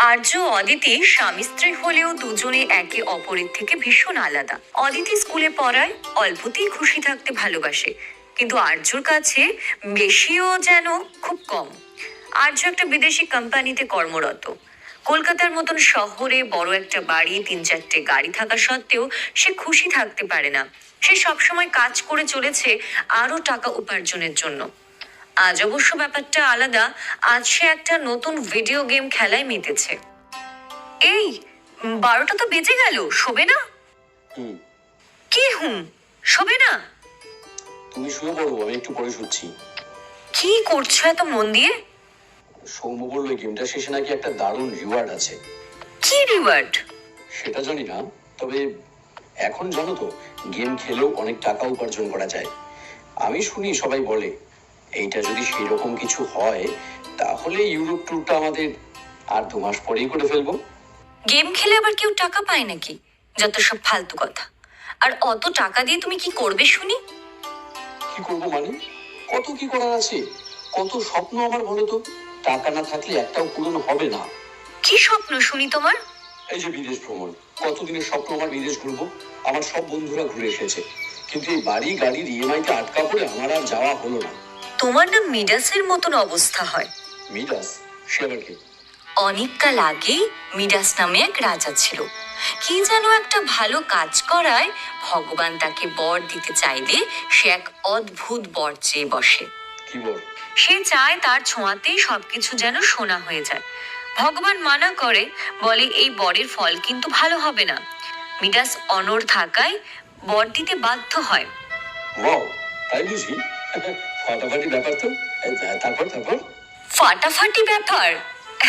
আর্য ও অদিতি স্বামী স্ত্রী হলেও দুজনে একে অপরের থেকে ভীষণ আলাদা। অদিতি স্কুলে পড়ায়, অল্পতেই খুশি থাকতে ভালোবাসে, কিন্তু আর্যর কাছে বেশিও যেন খুব কম। আর্য একটা বিদেশি কোম্পানিতে কর্মরত। কলকাতার মতন শহরে বড় একটা বাড়ি, 3-4টে গাড়ি থাকা সত্ত্বেও সে খুশি থাকতে পারে না। সে সবসময় কাজ করে চলেছে আরো টাকা উপার্জনের জন্য। আজ অবশ্য ব্যাপারটা আলাদা। আজ সে একটা নতুন ভিডিও গেম খেলায় মেতেছে। এই 12টা তো বেজে গেল, শোবে না? হুম। কি শোবে না? তুমি শুয়ে পড়ো, আমি একটু পরে শুচ্ছি। কি করছো এত মন দিয়ে? সৌম্য বললো এই গেমটা শেষে নাকি একটা দারুণ রিওয়ার্ড আছে। কি রিওয়ার্ড? সেটা জানি না, তবে এখন জানো তো গেম খেলেও অনেক টাকা উপার্জন করা যায়। আমি শুনি সবাই বলে এইটা যদি সেই রকম কিছু হয় তাহলে ইউরোপ ট্যুরটা আমাদের আর 2 মাস পরেই করে ফেলবো। গেম খেলে আবার কেউ টাকা পায় নাকি? যত সব ফালতু কথা। আর অত টাকা দিয়ে তুমি কি করবে শুনি? কি করবো মানে? কত কি করার আছে, কত স্বপ্ন আমার, বলো তো। টাকা না থাকলে একটাও পূরণ হবে না। কি স্বপ্ন শুনি তোমার? এই যে বিদেশ ভ্রমণ, কতদিনের স্বপ্ন আমার বিদেশ ঘুরবো। আমার সব বন্ধুরা ঘুরে এসেছে, কিন্তু এই বাড়ি গাড়ির ইএমআইতে আটকা পড়ে আমার আর যাওয়া হলো না। তোমার না মিডাসের মতন অবস্থা হয়। মিডাস? সে আবার কে? অনেককাল আগেই মিডাস নামে এক রাজা ছিল। কি যেন একটা ভালো কাজ করায় ভগবান তাকে বর দিতে চাইলে সে এক অদ্ভুত বর চেয়ে বসে। কি বল? সে চায় তার ছোঁয়াতেই সবকিছু যেন সোনা হয়ে যায়। ভগবান মানা করে, বলে এই বরের ফল কিন্তু ভালো হবে না। মিডাস অনড় থাকায় বর দিতে বাধ্য হয়। ওয়াও, তাই বুঝি? ফাটাফাটি ব্যাপার তো। তারপর তারপর? ফাটাফাটি ব্যাপার?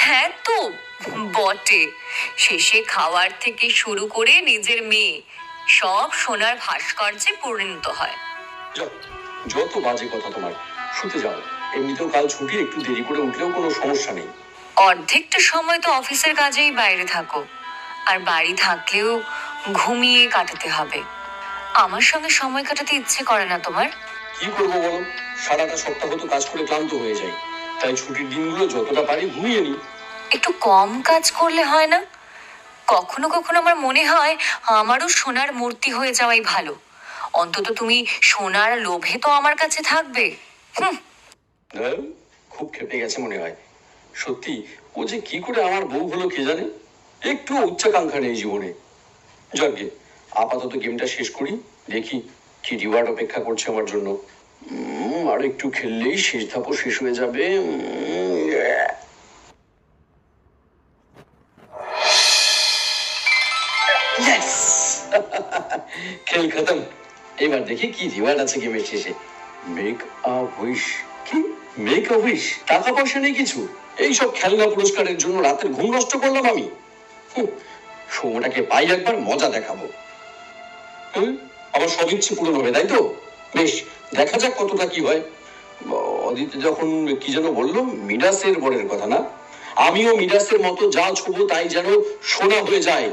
হ্যাঁ তো বটে। শেষে খাওয়ার থেকে শুরু করে নিজের মেয়ে সব সোনার ভাস্কর্যে পরিণত হয়। যত বাজে কথা তোমার, শুতে যাও। এমনিতেও কাল ছুটি, একটু দেরি করে উঠলেও কোনো সমস্যা নেই। অর্ধেকটা সময় তো অফিসের কাজেই বাইরে থাকো, আর বাড়ি থাকলেও ঘুমিয়ে কাটাতে হবে। আমার সঙ্গে সময় কাটাতে ইচ্ছে করে না তোমার? কি করবো বলো, সারাটা সপ্তাহ তো কাজ করে ক্লান্ত হয়ে যায়, তাই ছুটির দিনগুলো যতটা পারি ঘুমিয়ে নিই। একটু কম কাজ করলে হয় না? কখনো কখনো আমার মনে হয় আমারও সোনার মূর্তি হয়ে যাওয়াই ভালো। অন্তত তুমি সোনার লোভে তো আমার কাছে থাকবে। খুব খেপে গেছে মনে হয়। সত্যি, ও যে কি করে আমার বউ হলো কে জানে। একটু উচ্চাকাঙ্ক্ষা নেই জীবনে। যাকে আপাতত গেমটা শেষ করি, দেখি কি রিওয়ার্ড অপেক্ষা করছে আমার জন্য। আর একটু খেললেই শেষ ধাপও শেষ হয়ে যাবে। খেল খতম। এবার দেখি কি রিওয়ার্ড আছে গেমের শেষে। Make a wish. কি মেক আ উইশ? টাকা পয়সা নেই কিছু, এইসব খেলনা পুরস্কারের জন্য রাতের ঘুম নষ্ট করলাম আমি। সময়টাকে পাই একবার, মজা দেখাবো। আমার সব ইচ্ছে পূরণ হবে, তাই তো? বেশ, দেখা যাক কতটা কি হয়। অদিতি যখন কি যেন বললো, মিডাসের বরের কথা না? আমিও মিডাসের মতো যা ছোবো তাই যেন সোনা হয়ে যায়।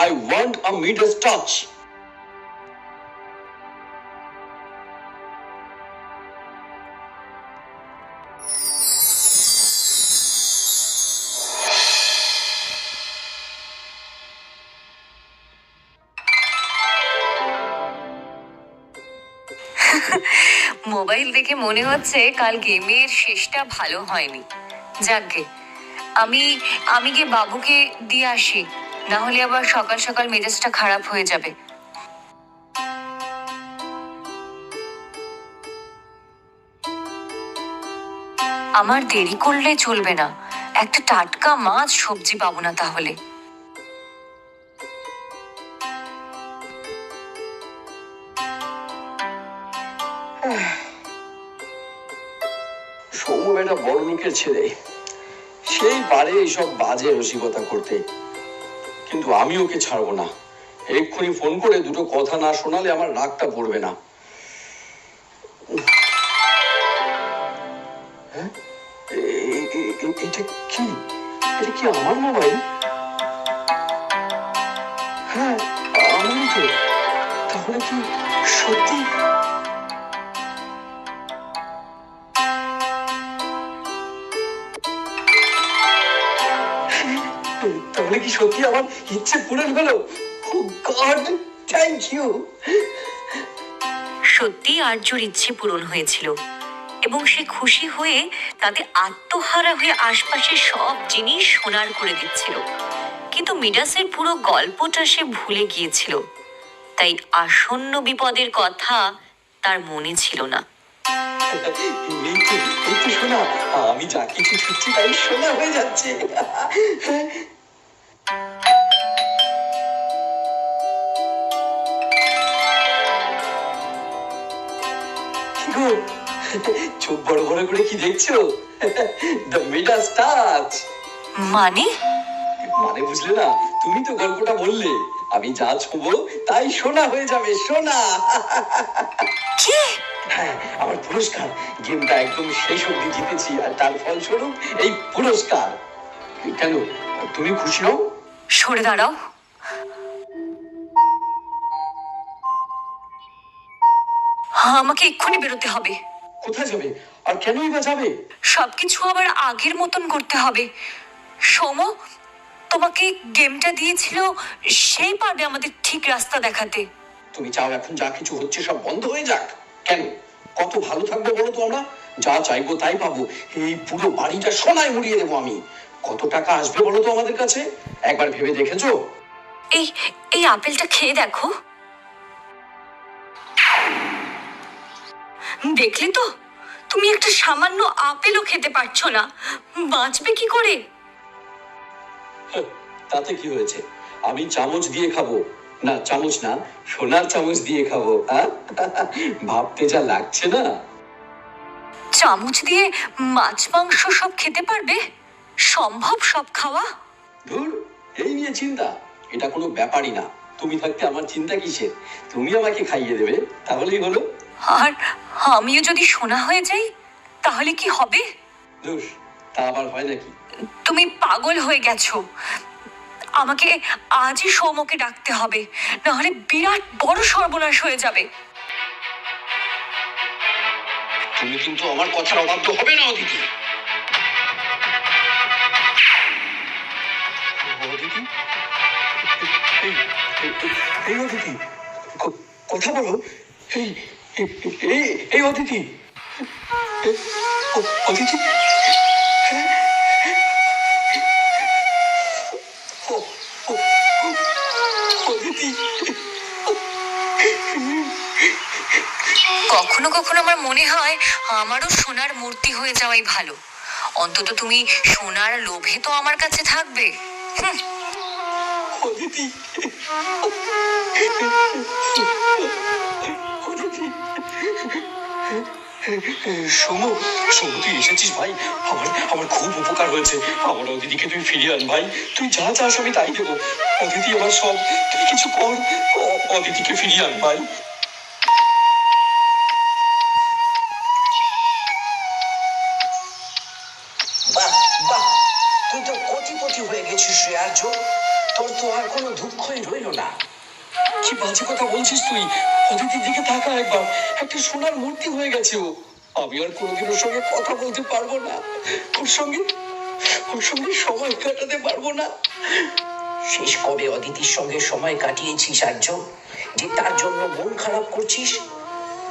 I want a Midas touch. Mobile দেখে মনে হচ্ছে কাল গেমের শেষটা ভালো হয়নি। যাকগে, আমি আমি গিয়ে বাবুকে দিয়ে আসি, না হলে আবার সকাল সকাল মেজাজটা খারাপ হয়ে যাবে। আমার দেরি করলে চলবে না, একটা টাটকা মাছ সবজি পাবো না তাহলে। সৌম্য বেটা বড় লোকের ছেলে, সেই পারে এইসব বাজে রসিকতা করতে, কিন্তু আমি ওকে ছাড়বো না। এক্ষুনি ফোন করে দুটো কথা না শোনালে আমার রাগটা পড়বে না। হ্যাঁ, এটা কি? এটা কি আমার মোবাইল? হ্যাঁ, আমারই তো। তাহলে কি সত্যি? তাহলে কি সত্যি আমার ইচ্ছে পূরণ হলো? God, thank you. সত্যি আর্যর ইচ্ছে পূরণ হয়েছিল এবং সে খুশি হয়ে তাতে আত্মহারা হয়ে আশপাশের সব জিনিস সোনার করে দিচ্ছিল। কিন্তু মিডাসের পুরো গল্পটা সে ভুলে গিয়েছিল, তাই আসন্ন বিপদের কথা তার মনে ছিল না। এই তো শোনা, আমি যা কিছু ছুটছি তাই শোনা হয়ে যাচ্ছে। কি গো, চোখ বড় বড় করে কি দেখছো? The Midas touch. মানে মানে বুঝলে না? তুমি তো গল্পটা বললে, আমি যা ছোবো তাই সোনা হয়ে যাবে, সোনা। কি? হ্যাঁ, আমার পুরস্কার। গেমটা একদম শেষ অবধি জিতেছি আর তার ফলস্বরূপ এই পুরস্কার। কেন, তুমি খুশি হও? সরে দাঁড়াও। আমাকে এক্ষুনি বেরোতে হবে। কোথায় যাবে? আর কেনই বা যাবে? সবকিছু আবার আগের মতন করতে হবে। সোম তোমাকে গেমটা দিয়েছিল, সেই পারবে আমাদের ঠিক রাস্তা দেখাতে। তুমি চাও এখন যা কিছু হচ্ছে সব বন্ধ হয়ে যাক? কেন, কত ভালো থাকবো বলো তো আমরা? যা চাইবো তাই পাবো। এই পুরো বাড়িটা সোনায় মুড়িয়ে দেবো আমি। কত টাকা আসবে বলো তো আমাদের কাছে? একবার ভেবে দেখেছো? এই এই আপেলটা খেয়ে দেখো। দেখলে তো, তুমি একটা সামান্য আপেলও খেতে পারছো না, বাঁচবে কি করে? তাতে কি হয়েছে? আমি চামচ দিয়ে খাবো। না, চামচ না, সোনার চামচ দিয়ে খাবো। ভাবতে যা লাগছে না? চামচ দিয়ে মাছ মাংস সব খেতে পারবে? সম্ভব সব খাওয়া? ধুর, এই নিয়ে চিন্তা? এটা কোনো ব্যাপারই না। তুমি থাকতে আমার চিন্তা কিসের? তুমি আমাকে খাইয়ে দেবে, তাহলেই হলো। আর আমিও যদি সোনা হয়ে যাই তাহলে কি হবে? ধুর, তা আবার হয় নাকি? তুমি পাগল হয়ে গেছো। আমাকে আজই সৌমকে ডাকতে হবে, নাহলে বিরাট বড় সর্বনাশ হয়ে যাবে। তুমি কিন্তু আমার কথার অবাধ্য হবে না অদিতি। অদিতি, এই অদিতি, কথা বলো। এই এই এই অদিতি, অদিতি, অদিতি। কখনো কখনো আমার মনে হয় আমারও সোনার মূর্তি হয়ে যাওয়াই ভালো। অন্তত তুমি সোনার লোভে তো আমার কাছে থাকবে। অদিতি, অদিতি। সোমু, সোমু, তুই এসেছিস ভাই। আমার আমার খুব উপকার হয়েছে। আমার অদিতিকে তুই ফিরিয়ে আন ভাই। তুই যা চাস আমি তাই দেবো। অদিতি আমার সব, তুই কিছু কর। অদিতিকে ফিরিয়ে আন ভাই। বাহ বাহ, তুই তো কোটিপতি হয়ে গেছিস রে আর্য। তোর তো আর কোনো দুঃখই রইল না। কি বাজে কথা বলছিস তুই? অদিতির দিকে তাকা একবার, একটা সোনার মূর্তি হয়ে গেছে ও। আমি আর কোনোদিন ওর সঙ্গে কথা বলতে পারবো না, ওর সঙ্গে সময় কাটাতে পারবো না। শেষ কবে অদিতির সঙ্গে সময় কাটিয়েছিস আর্য, যে তার জন্য মন খারাপ করছিস?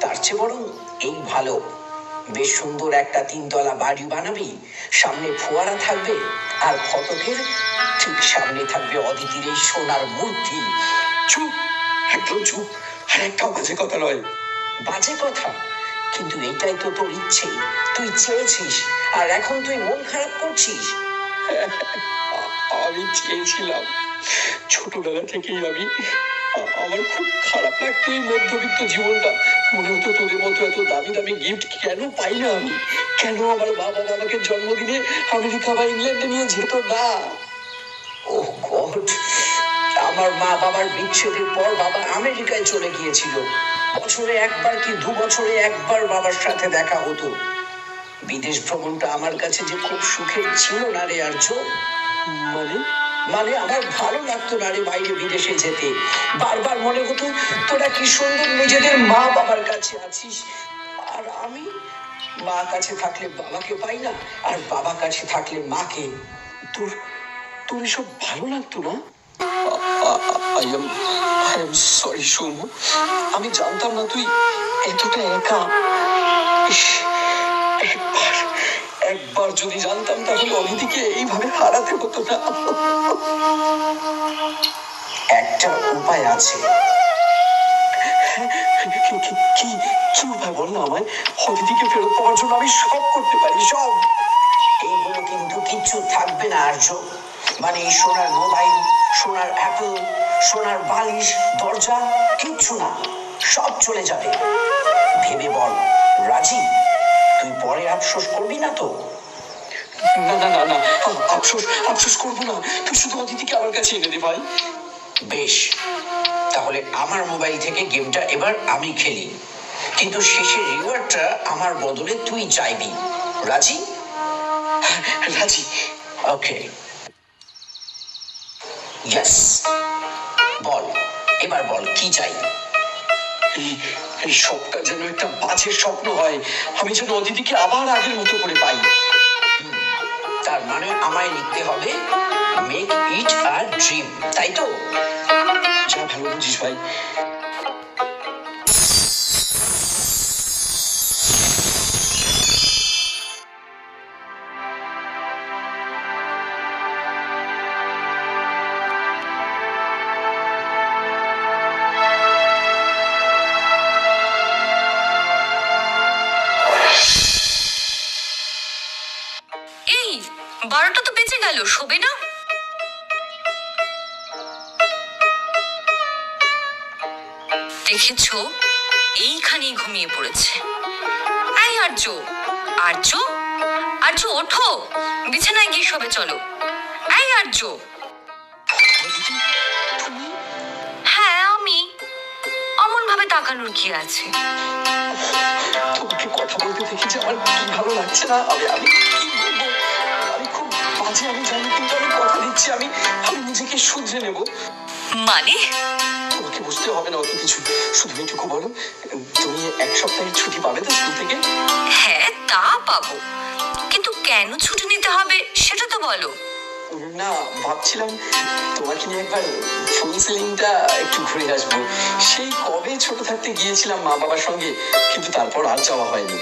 তার চেয়ে বরং এই ভালো, বেশ সুন্দর একটা 3 তলা বাড়ি বানাবি, সামনে ফোয়ারা থাকবে, আর ফটকের ঠিক সামনে থাকবে অদিতির এই সোনার মূর্তি। চুপ, একদম চুপ। আর একটাও বাজে কথা নয়। বাজে কথা? কিন্তু এটাই তো তোর ইচ্ছে, তুই চেয়েছিস, আর এখন তুই মন খারাপ করছিস। আমি চেয়েছিলাম, ছোটবেলা থেকেই আমার খুব খারাপ লাগতো এই মধ্যবিত্ত জীবনটা। মনে হতো তোদের মতো এত দামি দামি গিফট কেন পাই না আমি? কেন আমার বাবা আমাকে জন্মদিনে আমেরিকা বা ইংল্যান্ডে নিয়ে যেত না? ও গড, আমার মা বাবার বিচ্ছেদের পর বাবা আমেরিকায় চলে গিয়েছিল। বছরে একবার কি 2 বছরে একবার বাবার সাথে দেখা হতো। বিদেশ ভ্রমণটা আমার কাছে যে খুব সুখের ছিল না রে আর্য। মানে? মানে আমার ভালো লাগতো না রে বাইরে বিদেশে যেতে। বারবার মনে হতো তোরা কি সুন্দর নিজেদের মা বাবার কাছে আছিস, আর আমি মা কাছে থাকলে বাবাকে পাই না, আর বাবা কাছে থাকলে মাকে। তোর তোর এসব ভালো লাগতো না? আই এম সরি সৌম্য, আমি জানতাম না তুই এতটা একা। ইস, একবার একবার যদি জানতাম তাহলে অদিতিকে এইভাবে হারাতে হতো না। একটা উপায় আছে। কি কি উপায় বল না আমায়। অদিতিকে ফেরত পাওয়ার জন্য আমি সব করতে পারি, সব। এইগুলো কিন্তু কিচ্ছু থাকবে না আর্য। মানে সোনার মোবাইল, সোনার অ্যাপল, সোনার বালিশ, দরজা, কিচ্ছু না, সব চলে যাবে। ভেবে বল, রাজি? তুই পরে আফসোস করবি না তো? না না না না, আফসোস করবো না। তুই শুধু অদিতিকে আমার কাছে এনে দে ভাই। বেশ, তাহলে আমার মোবাইল থেকে গেমটা এবার আমি খেলি, কিন্তু শেষের রিওয়ার্ডটা আমার বদলে তুই চাইবি। রাজি? রাজি। ওকে, ইয়েস। বল, এবার বল কি চাই? এই স্বপ্নটা যেন একটা বাজে স্বপ্ন হয়, আমি যেন অদিতিকে আবার আগের মতো করে পাই। তার মানে আমায় লিখতে হবে মেক ইট আ ড্রিম, তাই তো? যা ভালো বুঝিস ভাই। এই 12টা তো বেজে গেল, শোবে না? দেখেছো, এইখানেই ঘুমিয়ে পড়েছে। এই আর্য, আর্য, আর্য ওঠো, বিছানায় গিয়ে শোবে চলো। এই আর্য। অদিতি, তুমি? হ্যাঁ আমি। অমন ভাবে তাকানোর কি আছে? তোমাকে কথা বলতে দেখি যে আমার কি ভালো লাগছে না। আমি কি বলবো, আমি খুব বাজে, আমি জানি, কিন্তু আমি কথা দিচ্ছি আমি আমি নিজেকে শুধরে নেব। মানে? তোমাকে বুঝতে হবে না অত কিছু, শুধু এইটুকু বলো, তুমি এক সপ্তাহের ছুটি পাবে তো স্কুল থেকে? হ্যাঁ তা পাবো, কিন্তু কেন ছুটি নিতে হবে সেটা তো বলো। না, ভাবছিলাম তোমাকে নিয়ে একবার ফুল সিলিংটা একটু ঘুরে আসবো। সেই কবে ছোট থাকতে গিয়েছিলাম মা বাবার সঙ্গে, কিন্তু তারপর আর যাওয়া হয়নি।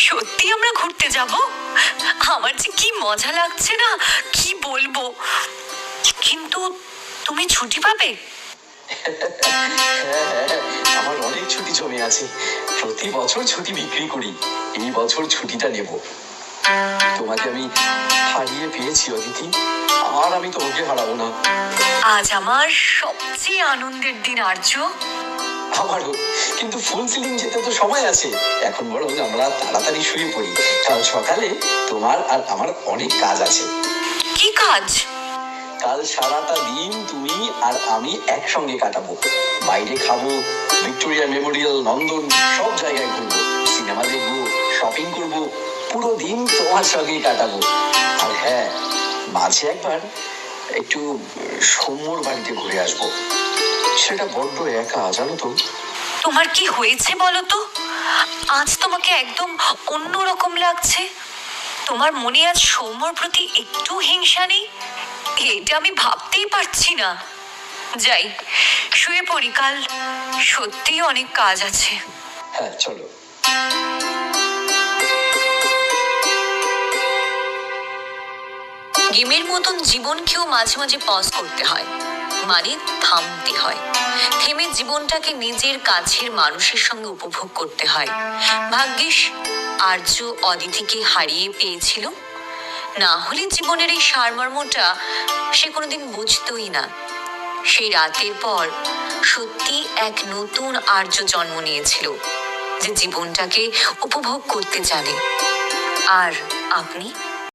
সত্যি আমরা ঘুরতে যাব? আমার যে কি মজা লাগছে না, কি বলবো। কিন্তু তুমি ছুটি পাবে? আমার অনেক ছুটি জমে আছে, প্রতি বছর ছুটি বিক্রি করি, এই বছর ছুটিটা নেব। তোমাকে আমি হারিয়ে পেয়েছি অদিতি, আর আমি তোমাকে হারাবো না। আজ আমার সবচেয়ে আনন্দের দিন আর্য। আমারও, কিন্তু ফুল সিলিং যেতে তো সময় আছে। এখন বরং আমরা তাড়াতাড়ি শুয়ে পড়ি, কাল সকালে তোমার আর আমার অনেক কাজ আছে। কি কাজ? কাল সারাটা দিন তুমি আর আমি একসঙ্গে কাটাবো। বাইরে খাবো, ভিক্টোরিয়া মেমোরিয়াল, নন্দন, সব জায়গায় ঘুরবো, সিনেমা দেখবো, শপিং করবো, পুরো দিন তোমার সঙ্গেই কাটাবো। আর হ্যাঁ, মাঝে একবার একটু সৌম্যর বাড়িতে ঘুরে আসবো। সেটা বড্ড একা, জানো তো। তোমার কি হয়েছে বলো তো? আজ তোমাকে একদম অন্যরকম লাগছে। তোমার মনে আজ সৌম্যর প্রতি একটু হিংসা নেই? এটা আমি ভাবতেই পারছি না। যাই, শুয়ে পড়ি, কাল সত্যি অনেক কাজ আছে। হ্যাঁ চলো। গেমের মতন জীবনকেও মাঝে মাঝে পজ করতে হয়, মানে থামতে হয়। থেমে জীবনটাকে নিজের কাছের মানুষের সঙ্গে উপভোগ করতে হয়। ভাগ্যিস আর্য অদিতিকে হারিয়ে পেয়েছিল, না হলে জীবনের এই সারমর্মটা সে কোনোদিন বুঝতোই না। সেই রাতের পর সত্যি এক নতুন আর্য জন্ম নিয়েছিল, যে জীবনটাকে উপভোগ করতে জানে। আর আপনি?